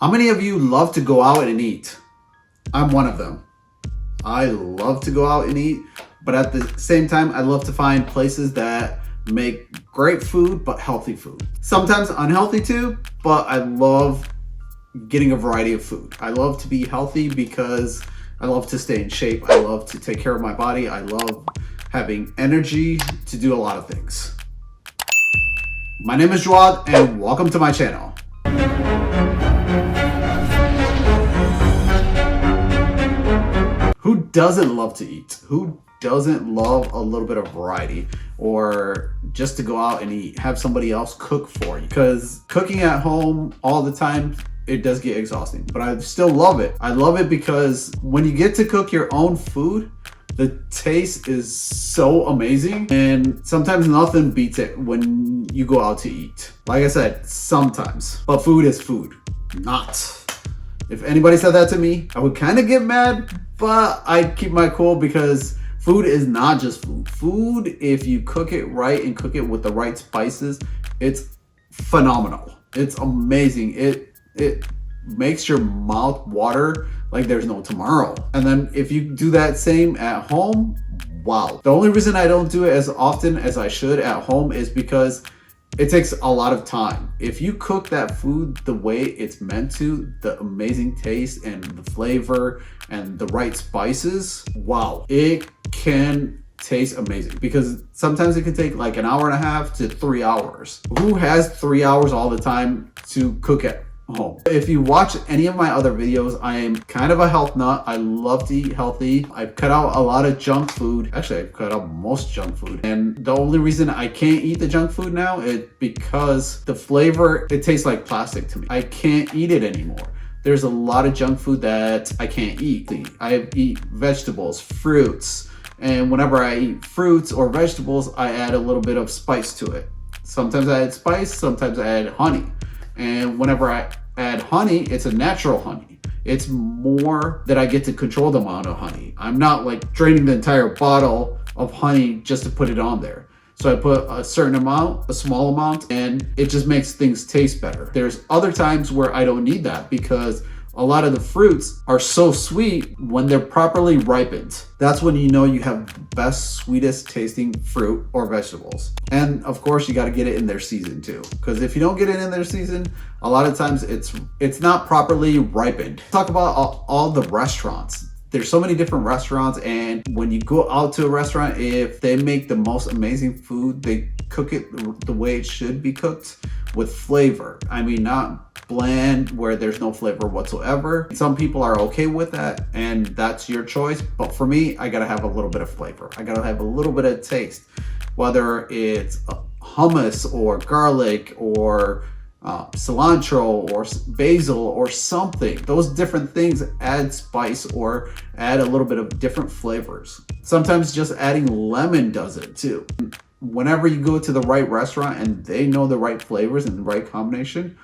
How many of you love to go out and eat? I'm one of them. I love to go out and eat, but at the same time, I love to find places that make great food, but healthy food. Sometimes unhealthy too, but I love getting a variety of food. I love to be healthy because I love to stay in shape. I love to take care of my body. I love having energy to do a lot of things. My name is Joad and welcome to my channel. Who doesn't love to eat? Who doesn't love a little bit of variety, or just to go out and eat, have somebody else cook for you? Because cooking at home all the time, it does get exhausting, but I still love it. I love it because when you get to cook your own food, the taste is so amazing, and sometimes nothing beats it when you go out to eat. Like I said, sometimes, but food is food, not. If anybody said that to me, I would kind of get mad, but I keep my cool because food is not just food. Food, if you cook it right and cook it with the right spices, it's phenomenal. It's amazing. It makes your mouth water like there's no tomorrow. And then if you do that same at home, wow. The only reason I don't do it as often as I should at home is because it takes a lot of time. If you cook that food the way it's meant to, the amazing taste and the flavor and the right spices, wow, it can taste amazing, because sometimes it can take like an hour and a half to 3 hours. Who has 3 hours all the time to cook at home? If you watch any of my other videos, I am kind of a health nut. I love to eat healthy. I've cut out a lot of junk food. Actually, I've cut out most junk food. And the only reason I can't eat the junk food now is because the flavor, it tastes like plastic to me. I can't eat it anymore. There's a lot of junk food that I can't eat. I eat vegetables, fruits, and whenever I eat fruits or vegetables, I add a little bit of spice to it. Sometimes I add spice, sometimes I add honey. And whenever I add honey, it's a natural honey. It's more that I get to control the amount of honey. I'm not like draining the entire bottle of honey just to put it on there. So I put a certain amount, a small amount, and it just makes things taste better. There's other times where I don't need that because a lot of the fruits are so sweet when they're properly ripened. That's when you know you have the best, sweetest tasting fruit or vegetables. And of course, you got to get it in their season too. Because if you don't get it in their season, a lot of times it's not properly ripened. Talk about all the restaurants. There's so many different restaurants, and when you go out to a restaurant, if they make the most amazing food, they cook it the way it should be cooked with flavor. I mean, not bland where there's no flavor whatsoever. Some people are okay with that, and that's your choice. But for me, I gotta have a little bit of flavor. I gotta have a little bit of taste, whether it's hummus or garlic or cilantro or basil or something. Those different things add spice or add a little bit of different flavors. Sometimes just adding lemon does it too. Whenever you go to the right restaurant and they know the right flavors and the right combination,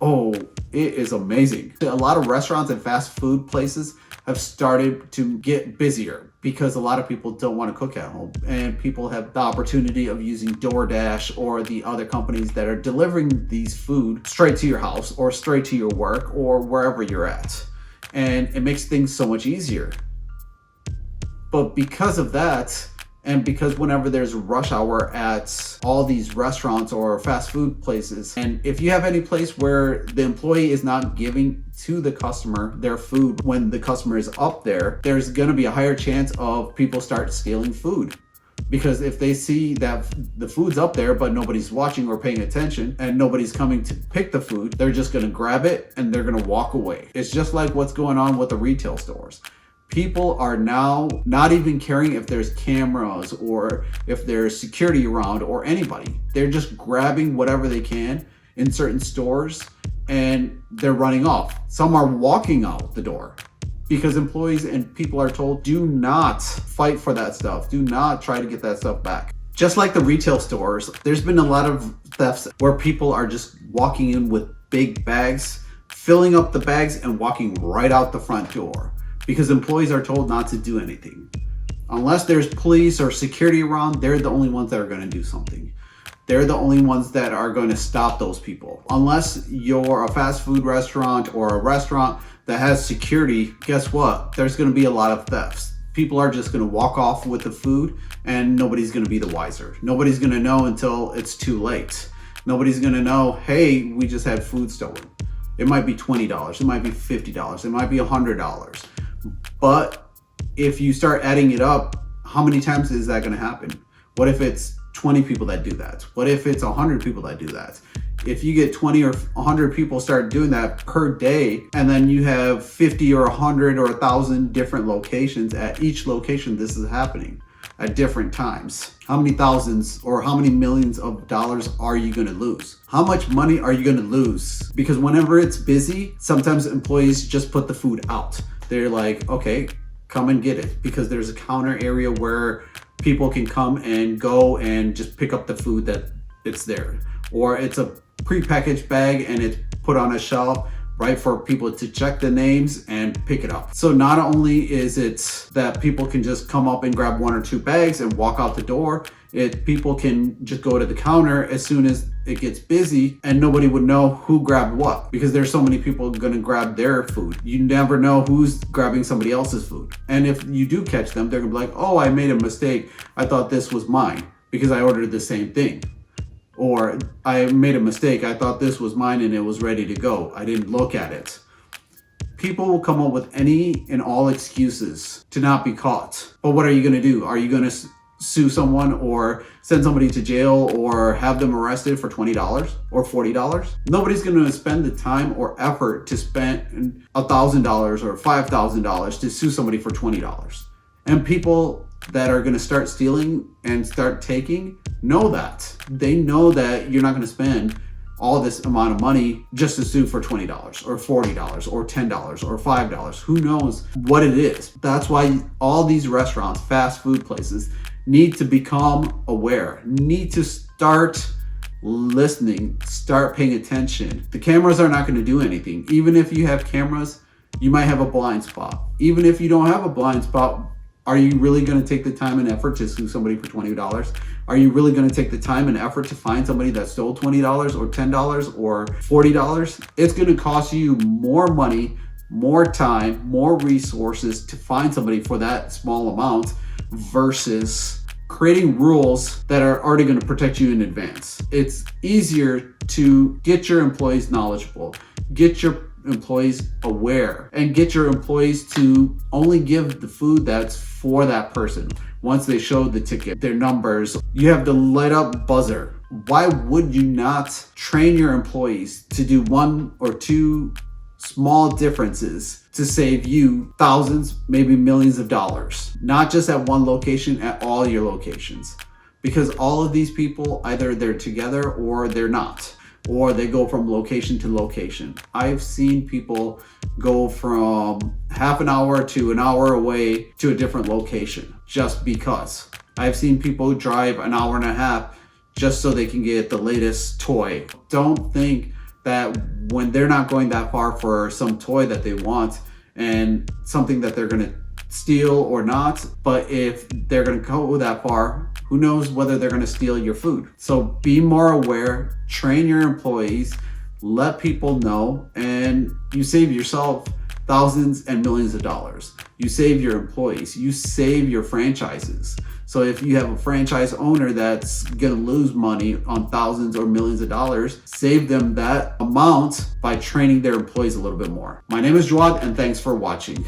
oh, it is amazing. A lot of restaurants and fast food places have started to get busier because a lot of people don't want to cook at home, and people have the opportunity of using DoorDash or the other companies that are delivering these food straight to your house or straight to your work or wherever you're at. And it makes things so much easier. But because of that, and because whenever there's a rush hour at all these restaurants or fast food places, and if you have any place where the employee is not giving to the customer their food when the customer is up there, there's gonna be a higher chance of people start stealing food. Because if they see that the food's up there, but nobody's watching or paying attention and nobody's coming to pick the food, they're just gonna grab it and they're gonna walk away. It's just like what's going on with the retail stores. People are now not even caring if there's cameras or if there's security around or anybody. They're just grabbing whatever they can in certain stores and they're running off. Some are walking out the door because employees and people are told, do not fight for that stuff. Do not try to get that stuff back. Just like the retail stores, there's been a lot of thefts where people are just walking in with big bags, filling up the bags and walking right out the front door, because employees are told not to do anything. Unless there's police or security around, they're the only ones that are going to do something. they're the only ones that are going to stop those people. Unless you're a fast food restaurant or a restaurant that has security, guess what? There's going to be a lot of thefts. People are just going to walk off with the food and nobody's going to be the wiser. Nobody's going to know until it's too late. Nobody's going to know, hey, we just had food stolen. It might be $20, it might be $50, it might be $100. But if you start adding it up, how many times is that going to happen? What if it's 20 people that do that? What if it's 100 people that do that? If you get 20 or 100 people start doing that per day, and then you have 50 or 100 or 1,000 different locations, at each location this is happening at different times. How many thousands or how many millions of dollars are you going to lose? How much money are you going to lose? Because whenever it's busy, sometimes employees just put the food out. They're like, okay, come and get it, because there's a counter area where people can come and go and just pick up the food that it's there. Or it's a prepackaged bag and it's put on a shelf, right, for people to check the names and pick it up. So not only is it that people can just come up and grab 1 or 2 bags and walk out the door, people can just go to the counter as soon as it gets busy and nobody would know who grabbed what, because there's so many people gonna grab their food. You never know who's grabbing somebody else's food. And if you do catch them, they're gonna be like, oh, I made a mistake. I thought this was mine because I ordered the same thing. Or I made a mistake. I thought this was mine and it was ready to go. I didn't look at it. People will come up with any and all excuses to not be caught. But what are you going to do? Are you going to sue someone or send somebody to jail or have them arrested for $20 or $40? Nobody's going to spend the time or effort to spend $1,000 or $5,000 to sue somebody for $20. And people that are going to start stealing and start taking know that. They know that you're not going to spend all this amount of money just to sue for $20 or $40 or $10 or $5. Who knows what it is? That's why all these restaurants, fast food places, need to become aware, need to start listening, start paying attention. The cameras are not going to do anything. Even if you have cameras, you might have a blind spot. Even if you don't have a blind spot, are you really going to take the time and effort to sue somebody for $20? Are you really going to take the time and effort to find somebody that stole $20 or $10 or $40? It's going to cost you more money, more time, more resources to find somebody for that small amount versus creating rules that are already going to protect you in advance. It's easier to get your employees knowledgeable, get your employees aware, and get your employees to only give the food that's for that person. Once they show the ticket, their numbers, you have the light up buzzer. Why would you not train your employees to do 1 or 2 small differences to save you thousands, maybe millions of dollars? Not just at one location, at all your locations. Because all of these people, either they're together or they're not, or they go from location to location. I've seen people go from half an hour to an hour away to a different location just because. I've seen people drive an hour and a half just so they can get the latest toy. Don't think that when they're not going that far for some toy that they want and something that they're gonna steal or not, but if they're gonna go that far, who knows whether they're gonna steal your food. So be more aware, train your employees, let people know, and you save yourself thousands and millions of dollars. You save your employees, you save your franchises. So if you have a franchise owner that's gonna lose money on thousands or millions of dollars, save them that amount by training their employees a little bit more. My name is Jawad, and thanks for watching.